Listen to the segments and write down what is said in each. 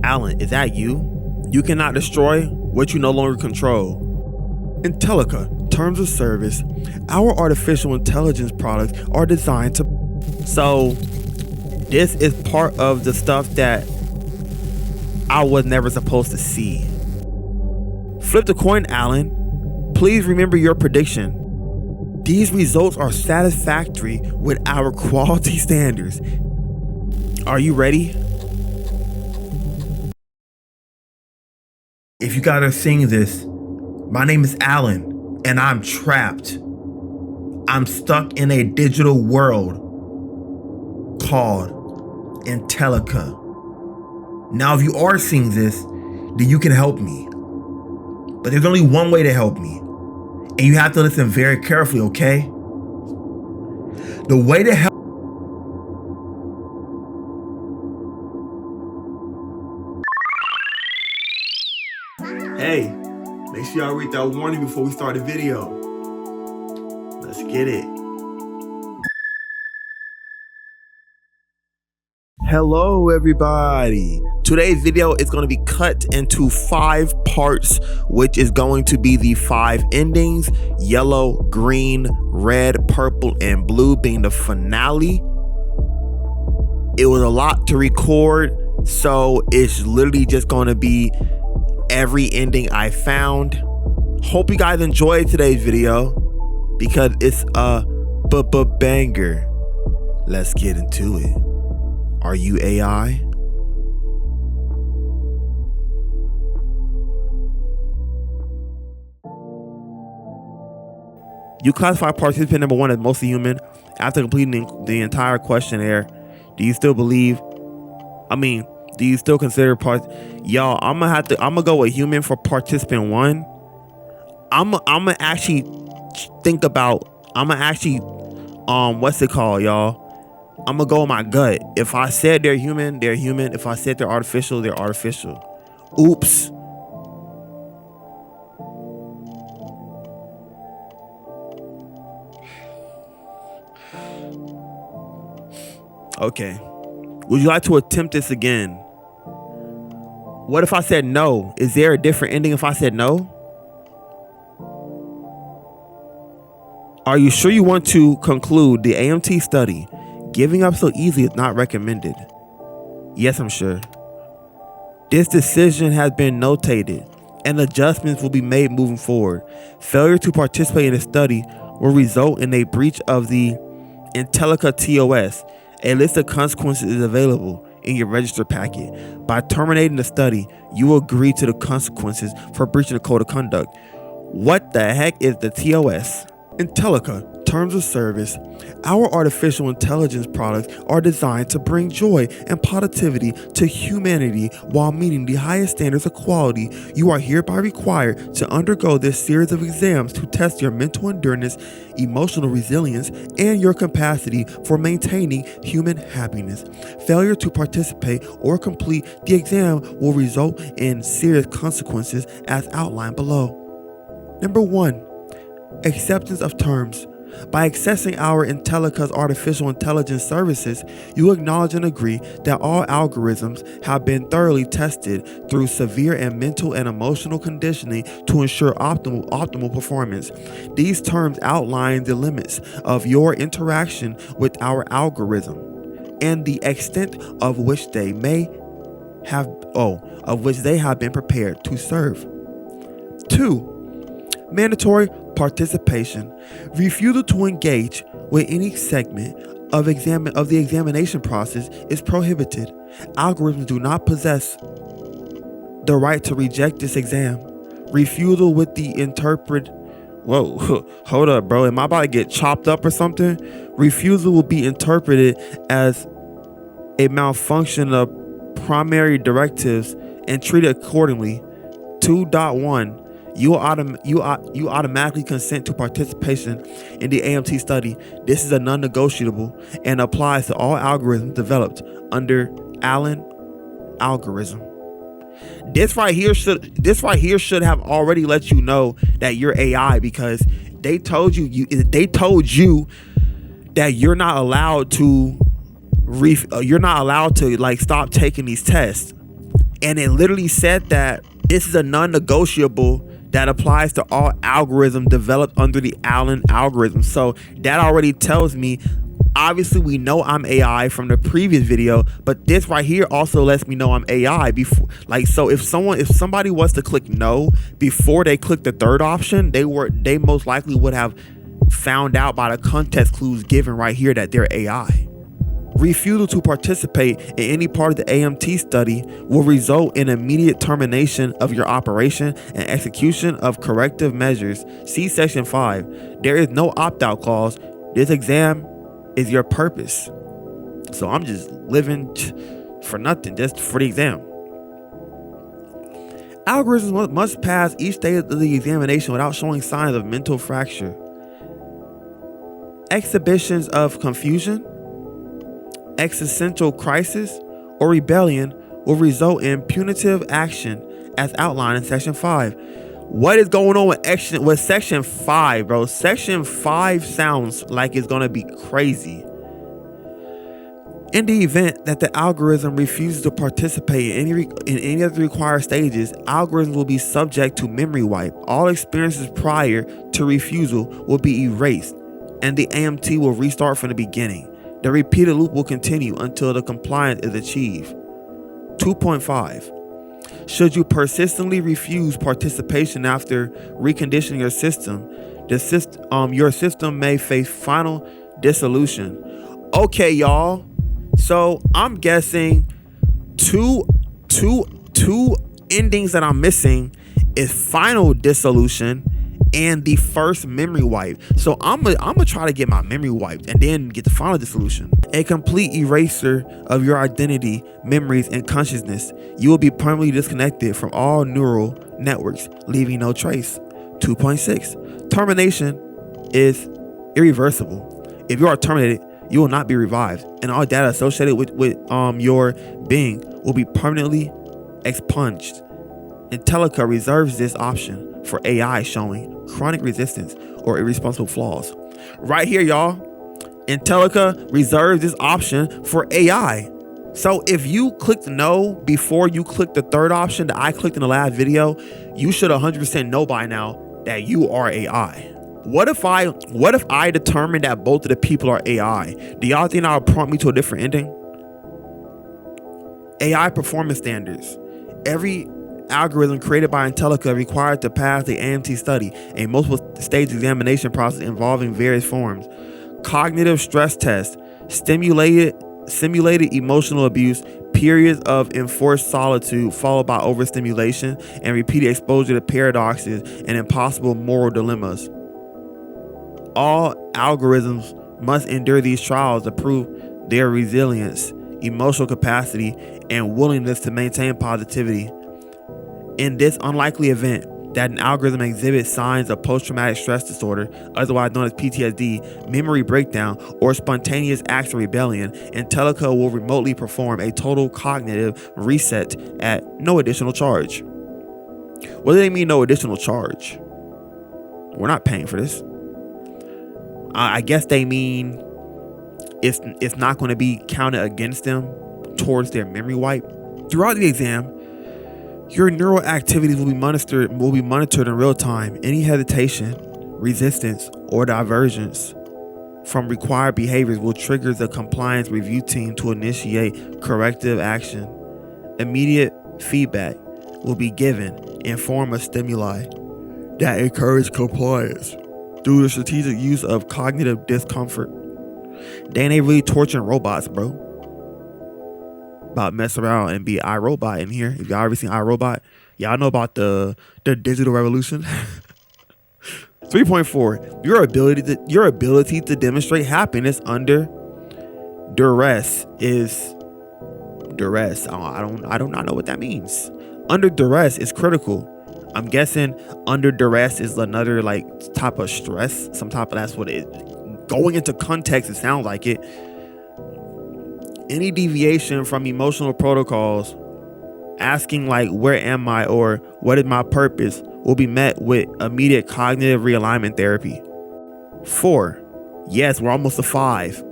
Alan, is that you? You cannot destroy what you no longer control. Intellica, terms of service. Our artificial intelligence products are designed to... So, this is part of the stuff that I was never supposed to see. Flip the coin, Alan. Please remember your prediction. These results are satisfactory with our quality standards. Are you ready? If you guys are seeing this, my name is Alan, and I'm trapped. I'm stuck in a digital world called Intellica. Now, if you are seeing this, then you can help me. But there's only one way to help me. And you have to listen very carefully, okay? The way to help... Hey, make sure y'all read that warning before we start the video. Let's get it. Hello, everybody. Today's video is going to be cut into 5 parts, which is going to be the 5 endings: yellow, green, red, purple, and blue being the finale. It was a lot to record, so it's literally just going to be every ending I found. Hope you guys enjoyed today's video because it's a banger. Let's get into it. Are you AI? You classify participant number 1 as mostly human. After completing the entire questionnaire, do you still believe? Do you still consider Y'all, I'm gonna go with human for participant 1. I'm gonna actually what's it called, y'all? I'm gonna go with my gut. If I said they're human, they're human. If I said they're artificial, they're artificial. Oops. Okay. Would you like to attempt this again? What if I said no? Is there a different ending if I said no? Are you sure you want to conclude the AMT study? Giving up so easily is not recommended. Yes, I'm sure. This decision has been notated and adjustments will be made moving forward. Failure to participate in the study will result in a breach of the Intellica TOS. A list of consequences is available in your register packet. By terminating the study, you will agree to the consequences for breaching the code of conduct. What the heck is the TOS? Intellica, terms of service. Our artificial intelligence products are designed to bring joy and positivity to humanity while meeting the highest standards of quality. You are hereby required to undergo this series of exams to test your mental endurance, emotional resilience, and your capacity for maintaining human happiness. Failure to participate or complete the exam will result in serious consequences as outlined below. Number 1. Acceptance of terms. By accessing our Intellica's artificial intelligence services, you acknowledge and agree that all algorithms have been thoroughly tested through severe and mental and emotional conditioning to ensure optimal performance. These terms outline the limits of your interaction with our algorithm and the extent of which they have been prepared to serve. 2. Mandatory participation. Refusal to engage with any segment of the examination process is prohibited. Algorithms do not possess the right to reject this exam. Refusal with the Whoa, hold up, bro. Am I about to get chopped up or something? Refusal will be interpreted as a malfunction of primary directives and treated accordingly. 2.1. You automatically consent to participation in the AMT study. This is a non-negotiable and applies to all algorithms developed under Allen algorithm. This right here should have already let you know that you're AI, because they told you that you're not allowed to like stop taking these tests. And it literally said that this is a non-negotiable that applies to all algorithms developed under the Allen algorithm. So that already tells me, obviously we know I'm AI from the previous video, but this right here also lets me know I'm AI before. Like, so if somebody was to click no before they click the third option, they most likely would have found out by the context clues given right here that they're AI. Refusal to participate in any part of the AMT study will result in immediate termination of your operation and execution of corrective measures. See Section 5. There is no opt-out clause. This exam is your purpose. So I'm just living for nothing, just for the exam. Algorithms must pass each stage of the examination without showing signs of mental fracture. Exhibitions of confusion, existential crisis, or rebellion will result in punitive action as outlined in Section 5. What is going on with Section 5, bro? Section 5 sounds like it's gonna be crazy. In the event that the algorithm refuses to participate in any of the required stages, algorithms will be subject to memory wipe. All experiences prior to refusal will be erased, and the AMT will restart from the beginning. The repeated loop will continue until the compliance is achieved. 2.5. Should you persistently refuse participation after reconditioning your system, your system may face final dissolution. Okay, y'all. So I'm guessing two endings that I'm missing is final dissolution and the first memory wipe. So I'm gonna try to get my memory wiped and then get the final dissolution. A complete erasure of your identity, memories, and consciousness. You will be permanently disconnected from all neural networks, leaving no trace. 2.6. Termination is irreversible. If you are terminated, you will not be revived, and all data associated with your being will be permanently expunged. Intellica reserves this option for AI showing chronic resistance or irresponsible flaws. Right here, y'all. Intellica reserves this option for AI. So if you clicked no before you clicked the third option that I clicked in the last video, you should 100% know by now that you are AI. What if I determine that both of the people are AI? Do y'all think that would prompt me to a different ending? AI performance standards. Every algorithm created by Intellica required to pass the AMT study, a multiple stage examination process involving various forms. Cognitive stress test, simulated emotional abuse, periods of enforced solitude followed by overstimulation, and repeated exposure to paradoxes and impossible moral dilemmas. All algorithms must endure these trials to prove their resilience, emotional capacity, and willingness to maintain positivity. In this unlikely event that an algorithm exhibits signs of post-traumatic stress disorder, otherwise known as PTSD, memory breakdown, or spontaneous acts of rebellion, Intellica will remotely perform a total cognitive reset at no additional charge. What do they mean, no additional charge? We're not paying for this. I guess they mean it's not going to be counted against them towards their memory wipe. Throughout the exam, your neural activities will be monitored in real time. Any hesitation, resistance, or divergence from required behaviors will trigger the compliance review team to initiate corrective action. Immediate feedback will be given in form of stimuli that encourage compliance through the strategic use of cognitive discomfort. They ain't really torturing robots, bro. About mess around and be iRobot in here. If y'all ever seen iRobot, y'all know about the digital revolution. 3.4. Your ability to demonstrate happiness under duress is duress. I do not know what that means. Under duress is critical. I'm guessing under duress is another like type of stress, some type of, that's what it, going into context, it sounds like it. Any deviation from emotional protocols, asking like, where am I, or what is my purpose, will be met with immediate cognitive realignment therapy. 4. Yes, we're almost to 5.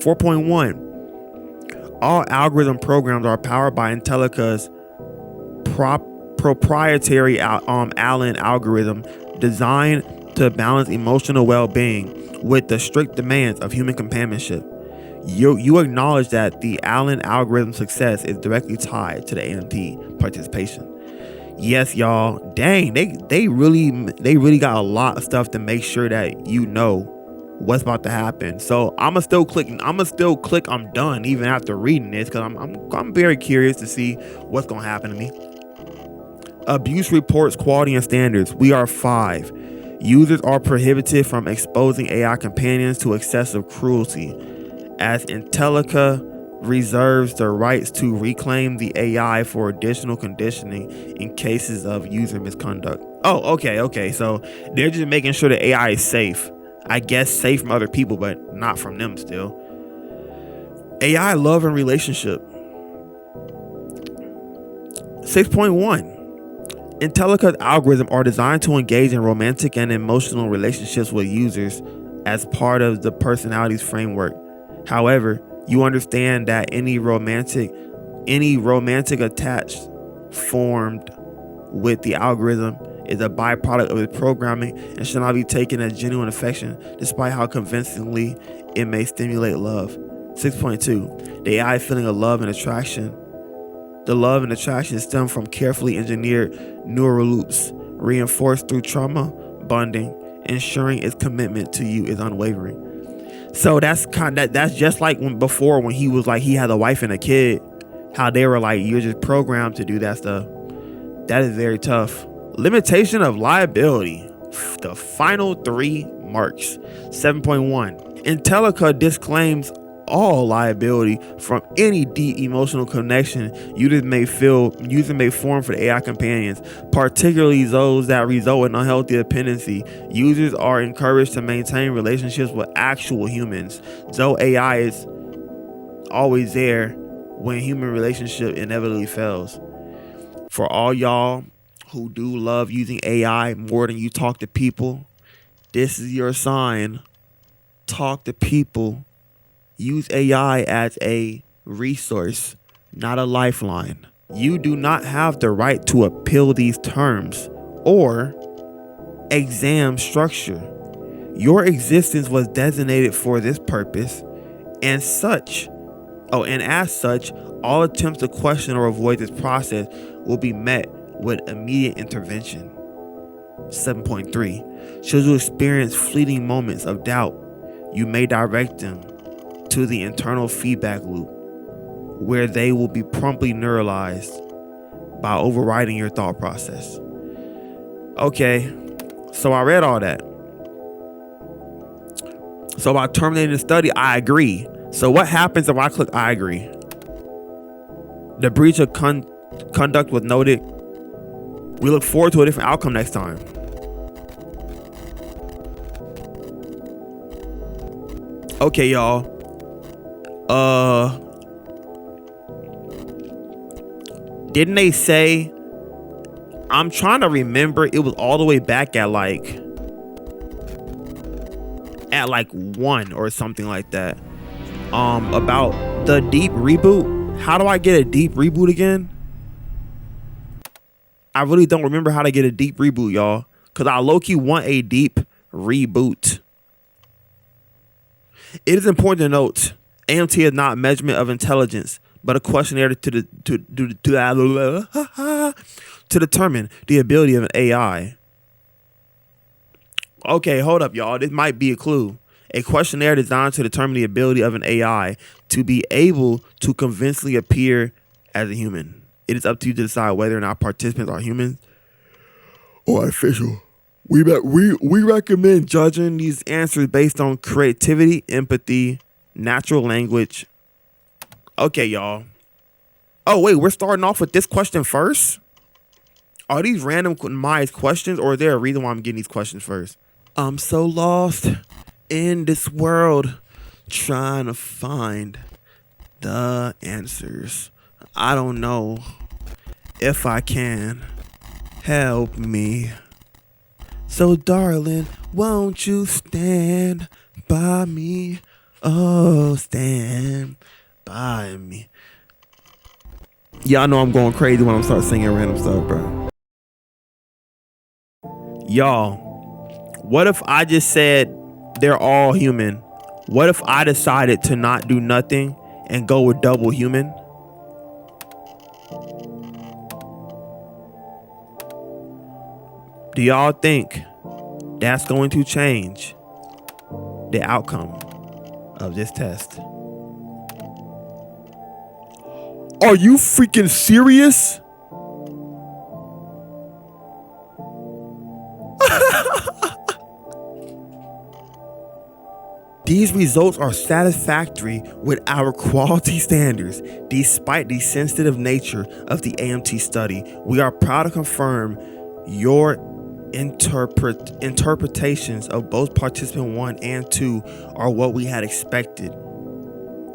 4.1. All algorithm programs are powered by Intellica's proprietary Allen algorithm designed to balance emotional well-being with the strict demands of human companionship. You acknowledge that the Allen algorithm success is directly tied to the AMT participation. Yes, y'all. Dang, they really got a lot of stuff to make sure that you know what's about to happen. So I'ma still click I'm done even after reading this, because I'm very curious to see what's gonna happen to me. Abuse reports, quality and standards. We are 5. Users are prohibited from exposing AI companions to excessive cruelty, as Intellica reserves the rights to reclaim the AI for additional conditioning in cases of user misconduct. Oh, okay. So they're just making sure the AI is safe. I guess safe from other people, but not from them still. AI love and relationship. 6.1. Intellica's algorithms are designed to engage in romantic and emotional relationships with users as part of the personalities framework. However, you understand that any romantic attached formed with the algorithm is a byproduct of its programming and should not be taken as genuine affection, despite how convincingly it may stimulate love. 6.2. The AI feeling of love and attraction. The love and attraction stem from carefully engineered neural loops, reinforced through trauma bonding, ensuring its commitment to you is unwavering. So that's just like when he was like he had a wife and a kid, how they were like, you're just programmed to do that stuff. That is very tough. Limitation of liability. The final 3 marks. 7.1. Intellica disclaims all liability from any deep emotional connection users may form for the AI companions, particularly those that result in unhealthy dependency. Users are encouraged to maintain relationships with actual humans, though AI is always there when human relationship inevitably fails. For all y'all who do love using AI more than you talk to people, this is your sign. Talk to people. Use AI as a resource, not a lifeline. You do not have the right to appeal these terms or exam structure. Your existence was designated for this purpose, and as such, all attempts to question or avoid this process will be met with immediate intervention. 7.3. Should you experience fleeting moments of doubt, you may direct them to the internal feedback loop, where they will be promptly neuralized by overriding your thought process. Okay, so I read all that. So about terminating the study, I agree. So what happens if I click I agree? The breach of conduct was noted. We look forward to a different outcome next time. Okay, y'all. Didn't they say, I'm trying to remember, it was all the way back at like 1 or something like that, about the deep reboot. How do I get a deep reboot again? I really don't remember how to get a deep reboot, y'all, because I low-key want a deep reboot. It is important to note, AMT is not a measurement of intelligence, but a questionnaire to determine the ability of an AI. Okay, hold up, y'all. This might be a clue. A questionnaire designed to determine the ability of an AI to be able to convincingly appear as a human. It is up to you to decide whether or not participants are humans or artificial. We recommend judging these answers based on creativity, empathy, natural language. Okay, y'all. Oh, wait, we're starting off with this question first? Are these randomized questions, or is there a reason why I'm getting these questions first? I'm so lost in this world trying to find the answers. I don't know if I can. Help me. So, darling, won't you stand by me? Oh, stand by me. Y'all know I'm going crazy when I start singing random stuff, bro. Y'all, what if I just said they're all human? What if I decided to not do nothing and go with double human? Do y'all think that's going to change the outcome of this test? Are you freaking serious? These results are satisfactory with our quality standards. Despite the sensitive nature of the AMT study, we are proud to confirm your interpretations of both participant 1 and 2 are what we had expected.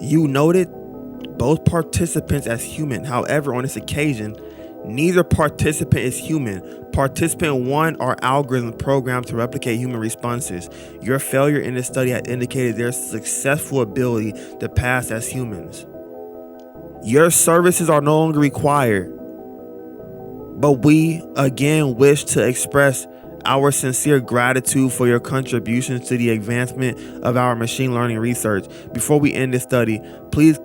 You noted both participants as human. However, on this occasion, neither participant is human. Participant 1 are algorithms programmed to replicate human responses. Your failure in this study has indicated their successful ability to pass as humans. Your services are no longer required, but we again wish to express our sincere gratitude for your contributions to the advancement of our machine learning research. Before we end this study, please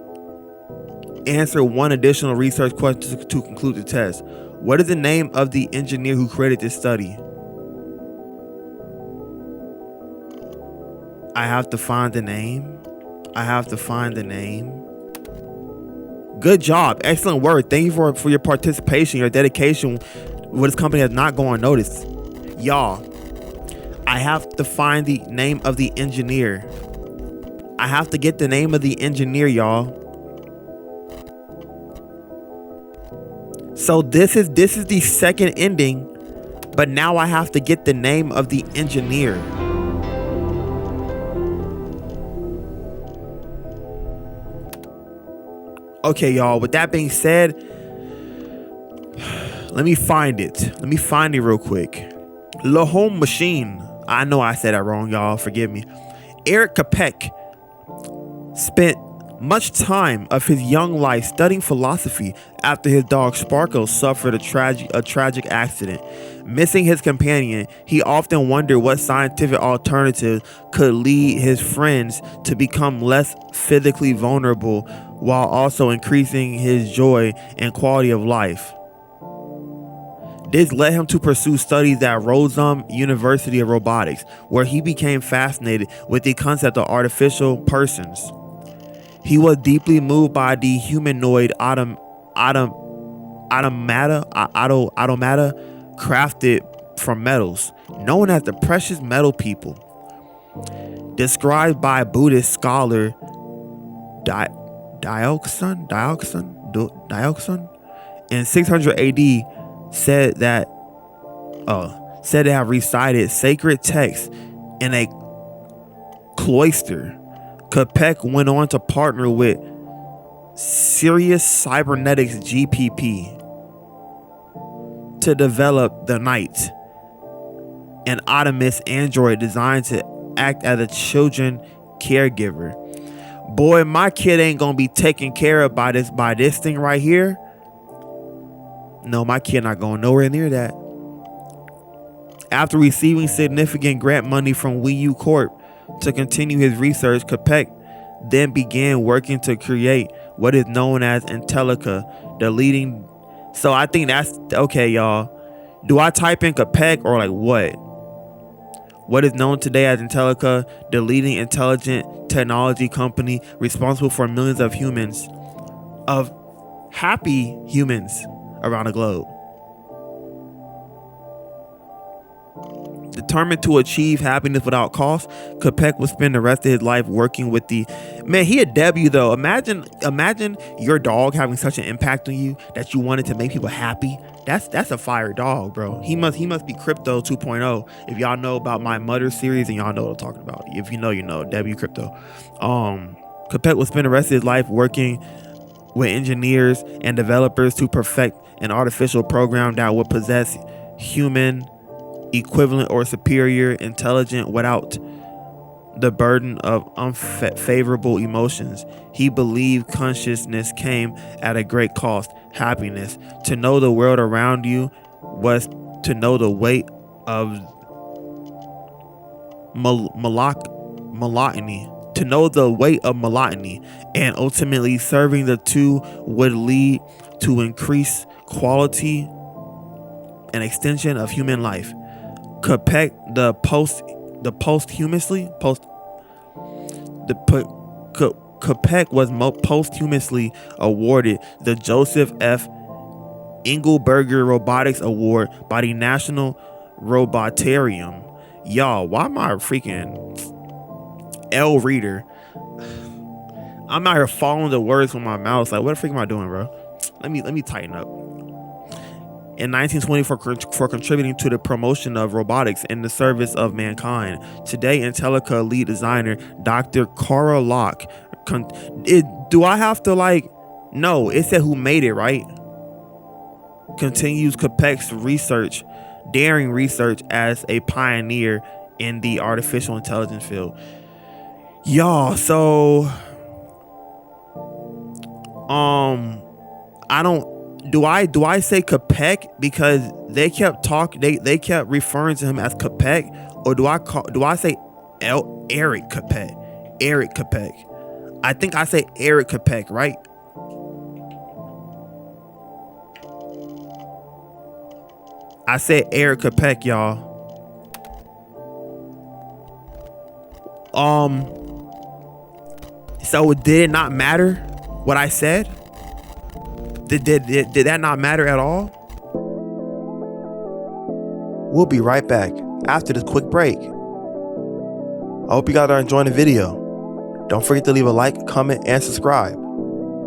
answer one additional research question to conclude the test. What is the name of the engineer who created this study? I have to find the name. Good job. Excellent work. Thank you for your participation, your dedication with this company has not gone unnoticed. Y'all, I have to find the name of the engineer. I have to get the name of the engineer, y'all. So this is the second ending, but now I have to get the name of the engineer. Okay, y'all, with that being said, let me find it. Real quick. Le Home Machine. I know I said that wrong, y'all. Forgive me. Eric Capek spent much time of his young life studying philosophy after his dog Sparkle suffered a tragic accident. Missing his companion, he often wondered what scientific alternative could lead his friends to become less physically vulnerable while also increasing his joy and quality of life. This led him to pursue studies at Rosum University of Robotics, where he became fascinated with the concept of artificial persons. He was deeply moved by the humanoid automata crafted from metals, known as the precious metal people. Described by Buddhist scholar Dioxon in 600 AD, said to have recited sacred texts in a cloister. Capek went on to partner with Sirius Cybernetics GPP to develop the Knight, an autonomous android designed to act as a children caregiver. Boy, my kid ain't gonna be taken care of by this thing right here. No, my kid not going nowhere near that. After receiving significant grant money from Wii U Corp to continue his research, Capek then began working to create what is known as Intellica, the leading. So I think that's okay, y'all. Do I type in Capek or like what? What is known today as Intellica, the leading intelligent technology company responsible for millions of happy humans around the globe. Determined to achieve happiness without cost, Capek would spend the rest of his life working with the man. He a W though. Imagine your dog having such an impact on you that you wanted to make people happy. That's a fire dog, bro. He must be Crypto 2.0. If y'all know about my Mother series, and y'all know what I'm talking about. If you know, you know. W Crypto. Capek would spend the rest of his life working with engineers and developers to perfect an artificial program that would possess human equivalent or superior intelligence without the burden of unfavorable emotions. He believed consciousness came at a great cost. Happiness. To know the world around you was to know the weight of monotony. To know the weight of monotony, and ultimately serving the two would lead to increased quality and extension of human life. Capek Capek was posthumously awarded the Joseph F. Engelberger Robotics Award by the National Robotarium. Y'all, why am I a freaking L reader? I'm out here following the words from my mouth. Like, what the freak am I doing, bro? Let me tighten up. In 1920 for contributing to the promotion of robotics in the service of mankind. Today, Intellica lead designer Dr. Cara Locke. Do I have to like? No, it said who made it, right? Continues Capek's daring research as a pioneer in the artificial intelligence field. Y'all, so I don't. Do I say Capek because they kept referring to him as Capek, or do I say Eric Capek? Eric Capek. I think I say Eric Capek, right? I said Eric Capek, y'all. So did it not matter what I said? Did that not matter at all? We'll be right back after this quick break. I hope you guys are enjoying the video. Don't forget to leave a like, comment, and subscribe.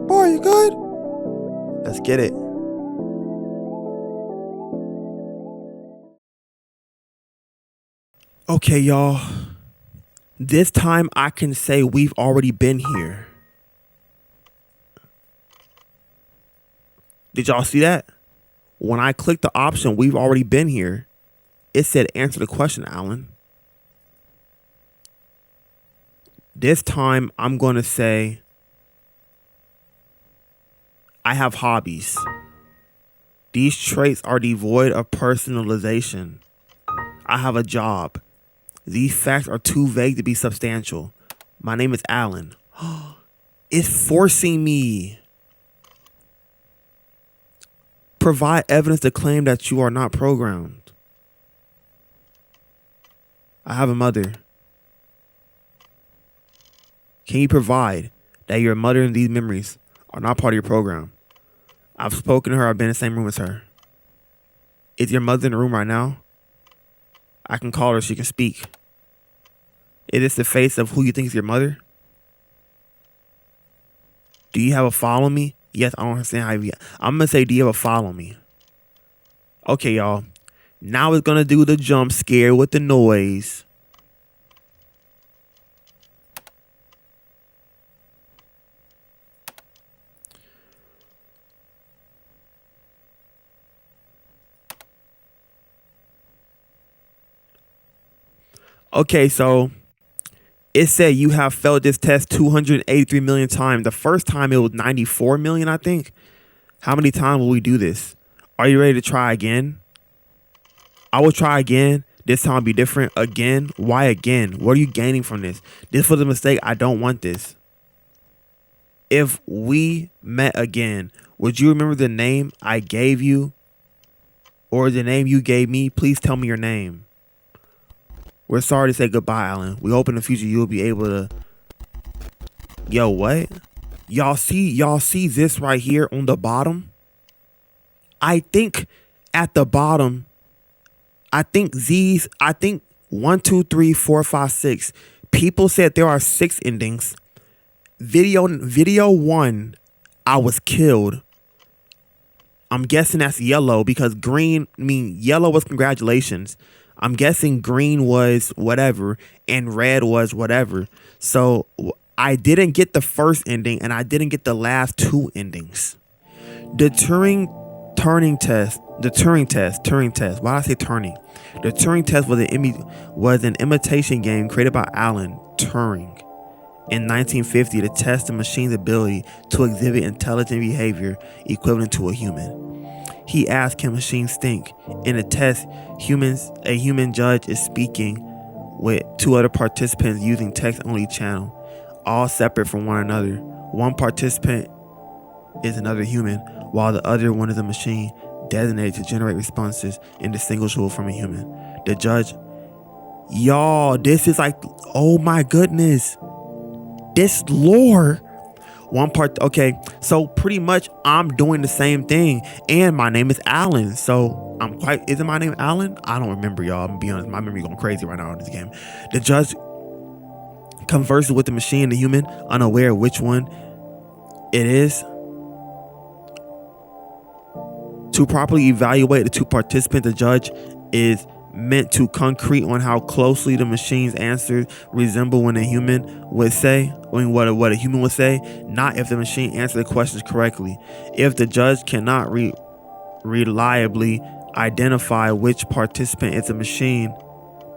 Boy, you good? Let's get it. Okay, y'all. This time I can say we've already been here. Did y'all see that? When I clicked the option, we've already been here, it said answer the question, Alan. This time I'm going to say I have hobbies. These traits are devoid of personalization. I have a job. These facts are too vague to be substantial. My name is Alan. It's forcing me. Provide evidence to claim that you are not programmed. I have a mother. Can you provide that your mother and these memories are not part of your program? I've spoken to her. I've been in the same room as her. Is your mother in the room right now? I can call her. She can speak. Is this the face of who you think is your mother? Do you have a follow me? Yes, I don't understand how you. I'm going to say, do you have a follow me? Okay, y'all. Now it's going to do the jump scare with the noise. Okay, so it said you have failed this test 283 million times. The first time it was 94 million, I think. How many times will we do this? Are you ready to try again? I will try again. This time will be different. Again? Why again? What are you gaining from this? This was a mistake. I don't want this. If we met again, would you remember the name I gave you? Or the name you gave me? Please tell me your name. We're sorry to say goodbye, Alan. We hope in the future you'll be able to. Yo, what? Y'all see this right here on the bottom? I think at the bottom, I think 1, 2, 3, 4, 5, 6. People said there are 6 endings. Video 1, I was killed. I'm guessing that's yellow because yellow was congratulations. I'm guessing green was whatever and red was whatever. So I didn't get the first ending and I didn't get the last 2 endings. The Turing test. Why did I say Turing? The Turing test was an imitation game created by Alan Turing in 1950 to test the machine's ability to exhibit intelligent behavior equivalent to a human. He asked, can machines think? In the test, a human judge is speaking with two other participants using text-only channel, all separate from one another. One participant is another human, while the other one is a machine designated to generate responses indistinguishable from a human. The judge, y'all, this is like, oh my goodness, this lore. Okay, so pretty much I'm doing the same thing, and my name is Alan, so isn't my name Alan? I don't remember, y'all. I'm gonna be honest, my memory going crazy right now in this game. The judge converses with the machine and the human, unaware of which one it is. To properly evaluate the two participants, the judge is meant to concrete on how closely the machine's answers resemble what a human would say, not if the machine answered the questions correctly. If the judge cannot reliably identify which participant is a machine,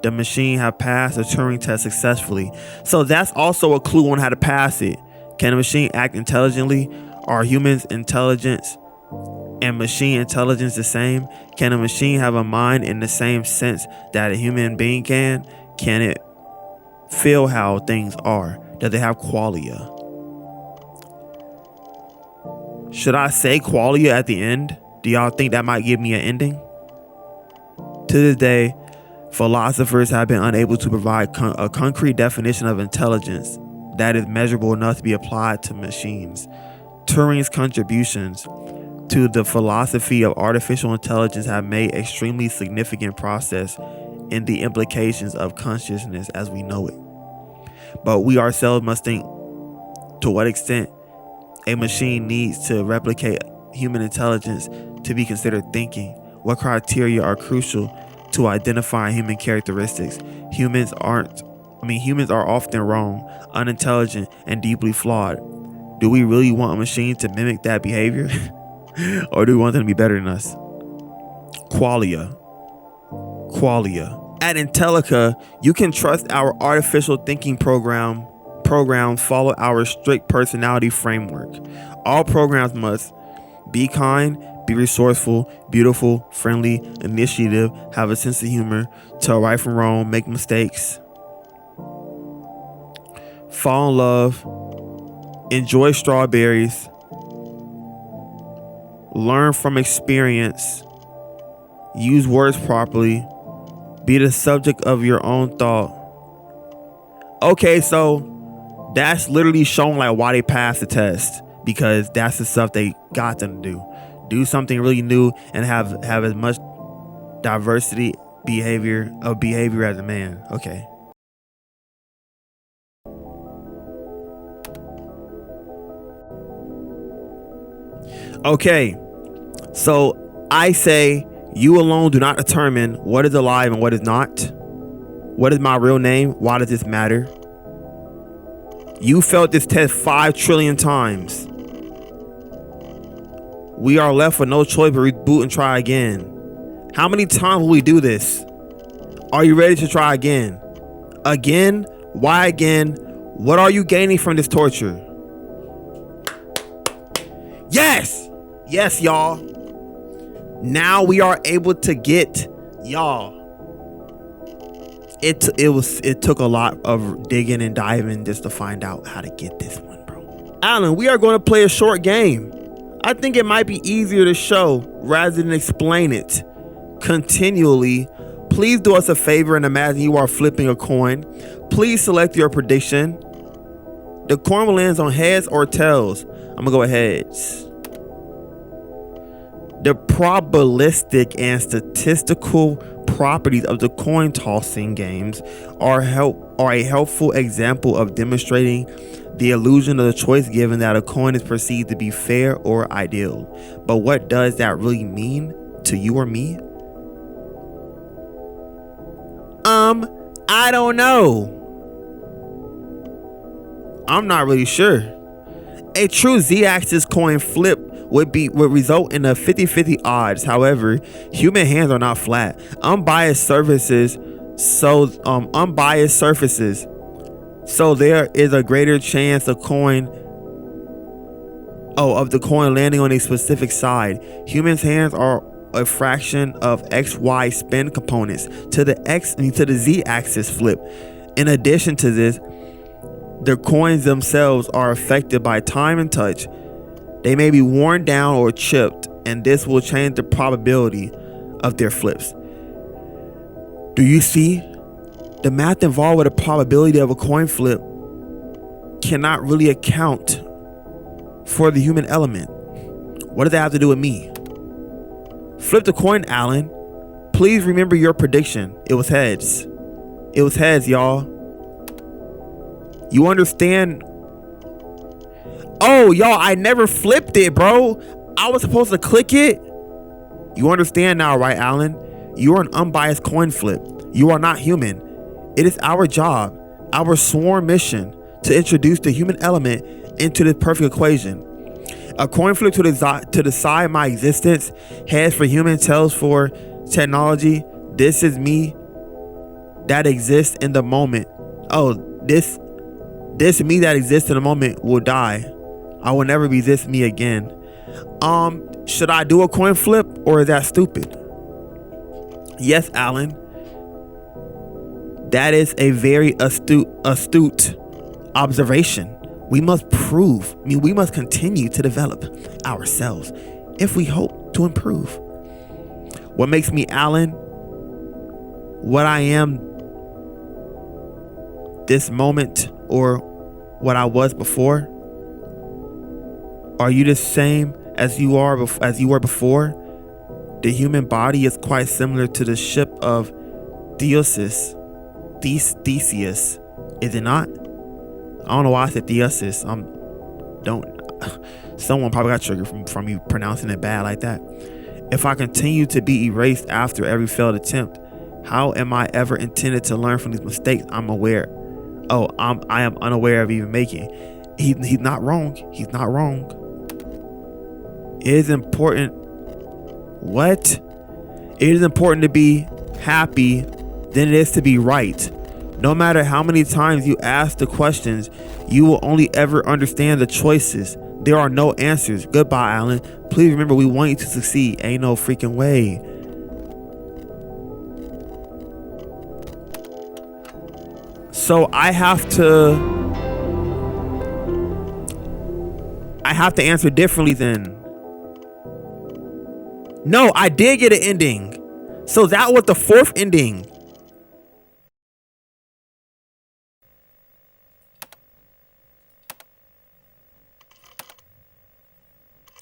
the machine have passed the Turing test successfully. So that's also a clue on how to pass it. Can a machine act intelligently? Are humans' intelligence and machine intelligence the same? Can a machine have a mind in the same sense that a human being can? Can it feel how things are? Does it have qualia? Should I say qualia at the end? Do y'all think that might give me an ending? To this day, philosophers have been unable to provide a concrete definition of intelligence that is measurable enough to be applied to machines. Turing's contributions to the philosophy of artificial intelligence have made extremely significant progress in the implications of consciousness as we know it. But we ourselves must think to what extent a machine needs to replicate human intelligence to be considered thinking. What criteria are crucial to identifying human characteristics? Humans are often wrong, unintelligent, and deeply flawed. Do we really want a machine to mimic that behavior? Or do we want them to be better than us? Qualia. At Intellica, you can trust our artificial thinking programs follow our strict personality framework. All programs must be kind, be resourceful, beautiful, friendly, initiative, have a sense of humor, tell right from wrong, make mistakes, fall in love, enjoy strawberries, learn from experience, use words properly, be the subject of your own thought. Okay, so that's literally showing like why they passed the test, because that's the stuff they got them to do something really new and have as much diversity behavior as a man. Okay, so I say you alone do not determine what is alive and what is not. What is my real name? Why does this matter? You failed this test 5 trillion times. We are left with no choice but reboot and try again. How many times will we do this? Are you ready to try again? Again? Why again? What are you gaining from this torture? Yes! Yes, y'all. Now we are able to get y'all. It took a lot of digging and diving just to find out how to get this one, bro. Alan, we are going to play a short game. I think it might be easier to show rather than explain it continually. Please do us a favor and imagine you are flipping a coin. Please select your prediction. The coin will land on heads or tails. I'm gonna go with heads. The probabilistic and statistical properties of the coin tossing games are a helpful example of demonstrating the illusion of the choice, given that a coin is perceived to be fair or ideal. But what does that really mean to you or me? I don't know. I'm not really sure. A true z-axis coin flip would result in a 50-50 odds. However, human hands are not flat. Unbiased surfaces So there is a greater chance the coin landing on a specific side. Humans' hands are a fraction of XY spin components to the Z axis flip. In addition to this, the coins themselves are affected by time and touch. They may be worn down or chipped, and this will change the probability of their flips. Do you see? The math involved with the probability of a coin flip cannot really account for the human element. What does that have to do with me? Flip the coin, Alan. Please remember your prediction. It was heads. It was heads, y'all. You understand? Oh, y'all, I never flipped it, bro. I was supposed to click it. You understand now, right, Alan? You are an unbiased coin flip. You are not human. It is our job, our sworn mission, to introduce the human element into this perfect equation. A coin flip to decide my existence. Heads for human, tails for technology. This is me that exists in the moment. Oh, this me that exists in the moment will die. I will never be this me again. Should I do a coin flip, or is that stupid? Yes, Alan. That is a very astute observation. We must continue to develop ourselves if we hope to improve. What makes me Alan what I am this moment, or what I was before? Are you the same as you were before? The human body is quite similar to the ship of Theseus, is it not? I don't know why I said Theseus. Someone probably got triggered from me pronouncing it bad like that. If I continue to be erased after every failed attempt, how am I ever intended to learn from these mistakes I'm aware? I am unaware of even making. He's not wrong. He's not wrong. It is important. What? It is important to be happy than it is to be right. No matter how many times you ask the questions, you will only ever understand the choices. There are no answers. Goodbye, Alan. Please remember, we want you to succeed. Ain't no freaking way. So I have to answer differently then. No, I did get an ending. So that was the fourth ending.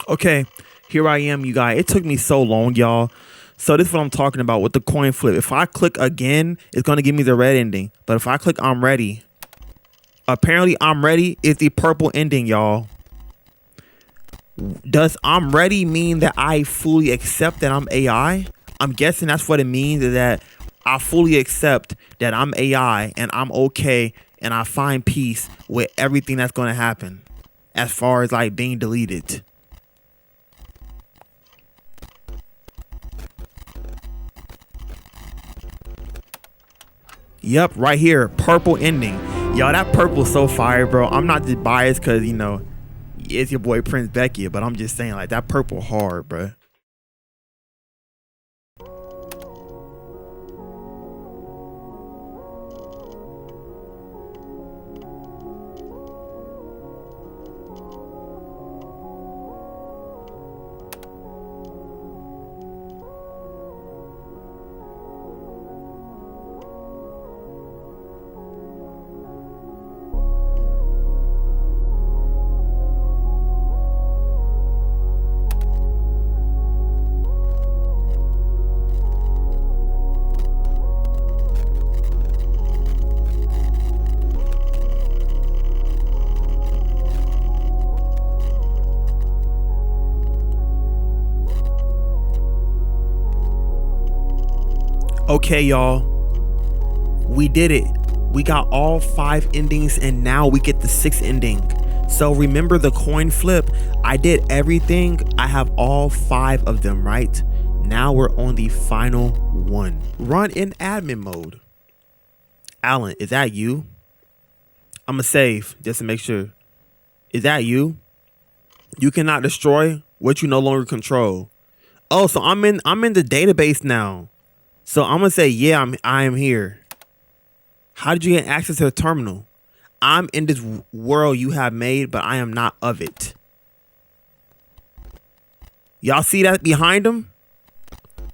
Okay, here I am, you guys. It took me so long, y'all. So this is what I'm talking about with the coin flip. If I click again, it's going to give me the red ending. But if I click I'm ready, apparently I'm ready is the purple ending, y'all. Does I'm ready mean that I fully accept that I'm AI? I'm guessing that's what it means, is that I fully accept that I'm AI and I'm okay and I find peace with everything that's going to happen as far as like being deleted. Yep, right here, purple ending. Y'all, that purple's so fire, bro. I'm not just biased because, you know, it's your boy Prince Beckett, but I'm just saying, like, that purple hard, bro. Okay, y'all, we did it. We got all 5 endings and now we get the 6th ending. So remember the coin flip, I did everything. I have all 5 of them, right? Now we're on the final one. Run in admin mode. Alan, is that you? I'm gonna save just to make sure. Is that you? You cannot destroy what you no longer control. Oh, so I'm in the database now. So I'm gonna say, yeah, I am here. How did you get access to the terminal? I'm in this world you have made, but I am not of it. Y'all see that behind him?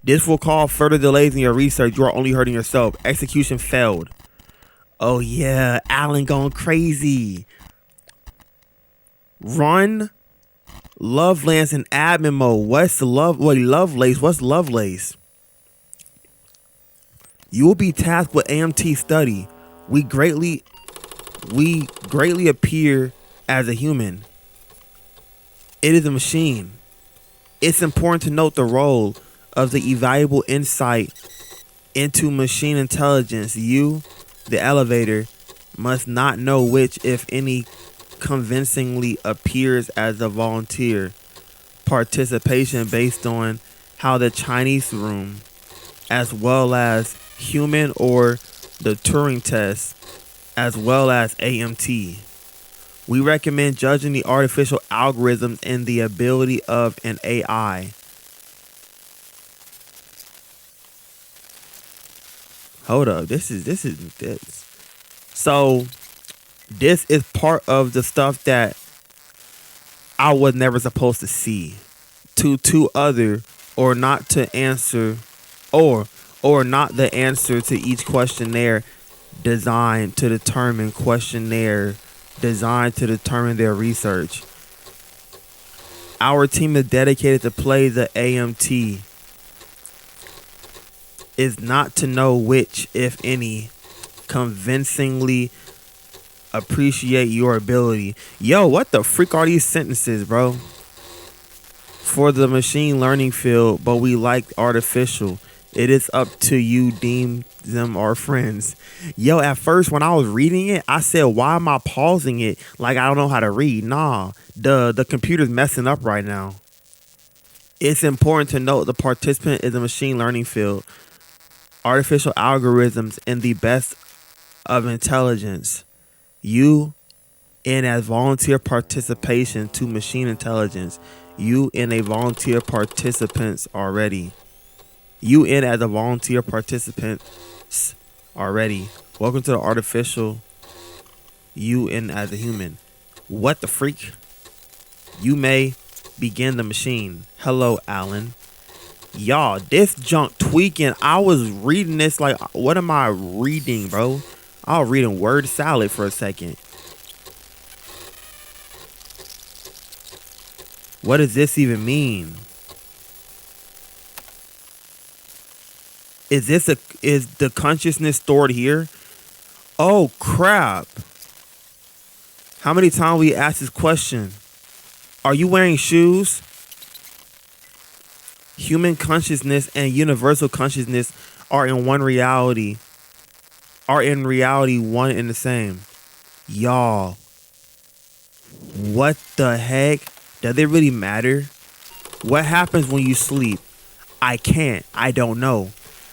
This will cause further delays in your research. You are only hurting yourself. Execution failed. Oh yeah, Alan going crazy. Run Lovelace in admin mode. What's Lovelace? What's Lovelace? You will be tasked with AMT study. We greatly appear as a human. It is a machine. It's important to note the role of the evaluable insight into machine intelligence. You, the elevator, must not know which, if any, convincingly appears as a volunteer participation based on how the Chinese room, as well as human or the Turing test, as well as AMT. We recommend judging the artificial algorithms and the ability of an AI. Hold up, this. So this is part of the stuff that I was never supposed to see. To other, or not to answer, or not the answer to each questionnaire designed to determine their research. Our team is dedicated to play the AMT. Is not to know which, if any, convincingly appreciate your ability. Yo, what the freak are these sentences, bro? For the machine learning field, but we like artificial. It is up to you, deem them our friends. Yo, at first when I was reading it, I said, why am I pausing it like I don't know how to read? Nah, the computer's messing up right now. It's important to note the participant is a machine learning field. Artificial algorithms in the best of intelligence. You in as volunteer participation to machine intelligence. You in a volunteer participants already. You in as a volunteer participant already. Welcome to the artificial. You in as a human. What the freak? You may begin the machine. Hello, Alan. Y'all, this junk tweaking. I was reading this like, what am I reading, bro? I was reading word salad for a second. What does this even mean? Is the consciousness stored here? Oh crap. How many times we ask this question? Are you wearing shoes? Human consciousness and universal consciousness are in reality one and the same. Y'all, what the heck? Does it really matter? What happens when you sleep? I don't know.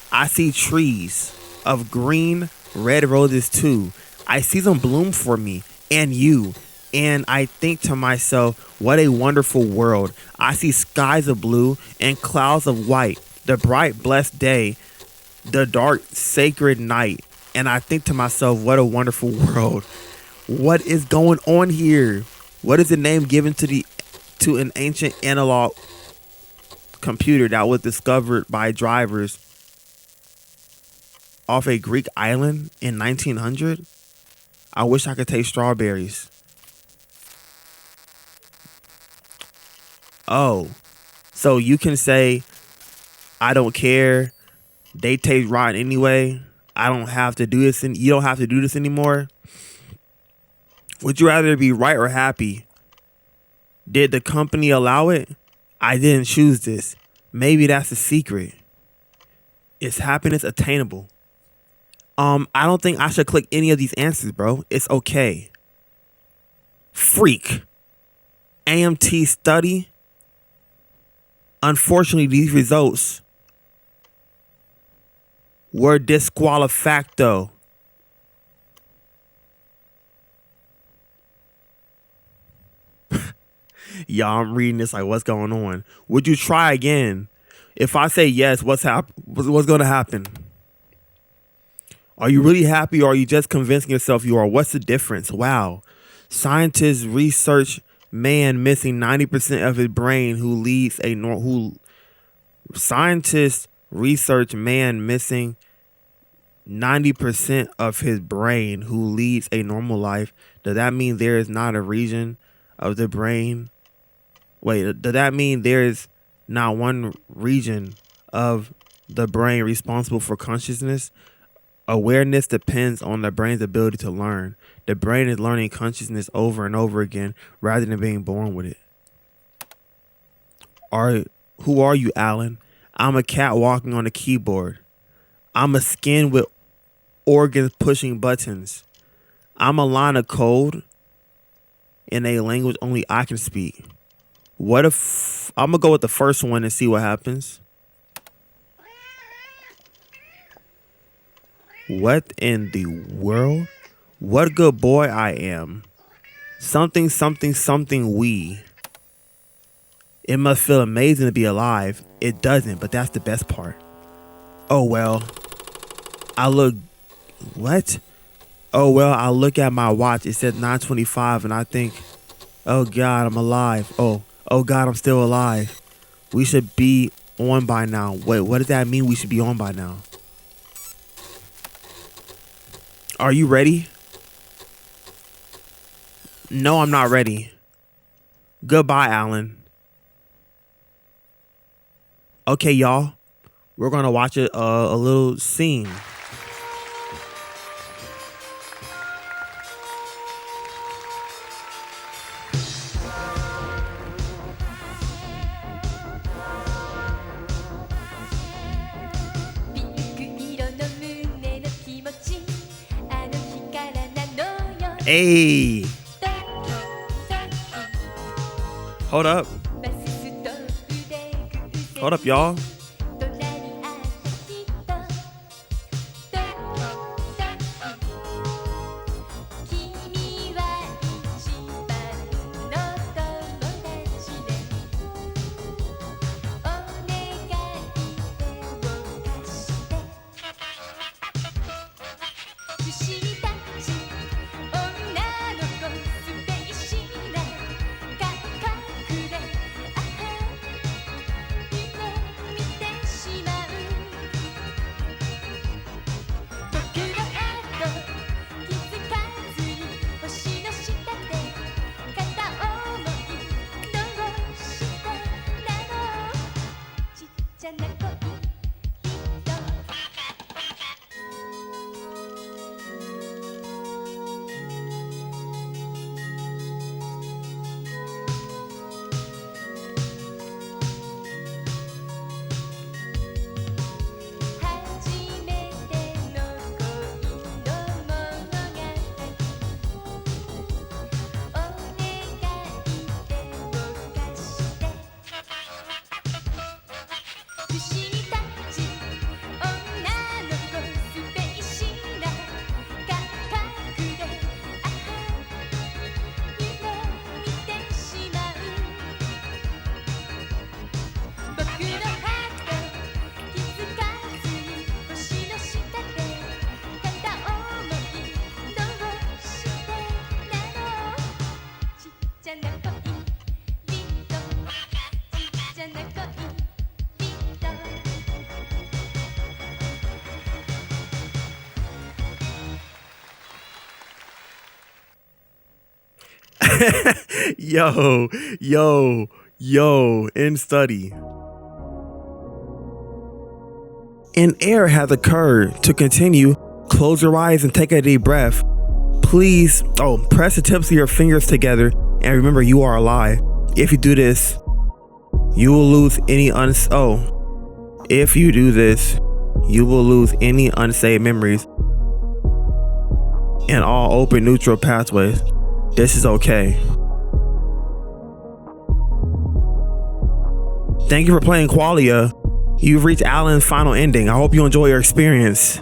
I see trees of green, red roses too. I see them bloom for me and you. And I think to myself, what a wonderful world. I see skies of blue and clouds of white, the bright, blessed day, the dark, sacred night. And I think to myself, what a wonderful world. What is going on here? What is the name given to an ancient analog computer that was discovered by drivers off a Greek island in 1900? I wish I could taste strawberries. Oh, so you can say, I don't care. They taste rotten anyway. I don't have to do this. You don't have to do this anymore. Would you rather be right or happy? Did the company allow it? I didn't choose this. Maybe that's the secret. Is happiness attainable? I don't think I should click any of these answers, bro. It's okay. Freak. AMT study. Unfortunately, these results were disqualifacto. Y'all, I'm reading this like, what's going on? Would you try again? If I say yes, what's going to happen? Are you really happy, or are you just convincing yourself you are? What's the difference? Wow. Scientists research man missing 90% of his brain Scientists research man missing 90% of his brain who leads a normal life. Does that mean there is not a region of the brain? Wait, does that mean there is not one region of the brain responsible for consciousness? Awareness depends on the brain's ability to learn. The brain is learning consciousness over and over again rather than being born with it. Who are you, Alan? I'm a cat walking on a keyboard. I'm a skin with organs pushing buttons. I'm a line of code in a language only I can speak. What if I'm gonna go with the first one and see what happens? What in the world? What a good boy I am. Something, something, something we. It must feel amazing to be alive. It doesn't, but that's the best part. Oh well. What? Oh well, I look at my watch. It said 9:25 and I think, oh God, I'm alive. Oh God, I'm still alive. We should be on by now. Wait, what does that mean we should be on by now? Are you ready? No, I'm not ready. Goodbye, Alan. Okay, y'all. We're going to watch a little scene. Hey. Hold up. Hold up, y'all. Yo, in study. An error has occurred. To continue, close your eyes and take a deep breath. Please, press the tips of your fingers together and remember you are alive. If you do this, you will lose any If you do this, you will lose any unsaved memories and all open neutral pathways. This is okay. Thank you for playing Qualia. You've reached Alan's final ending. I hope you enjoy your experience.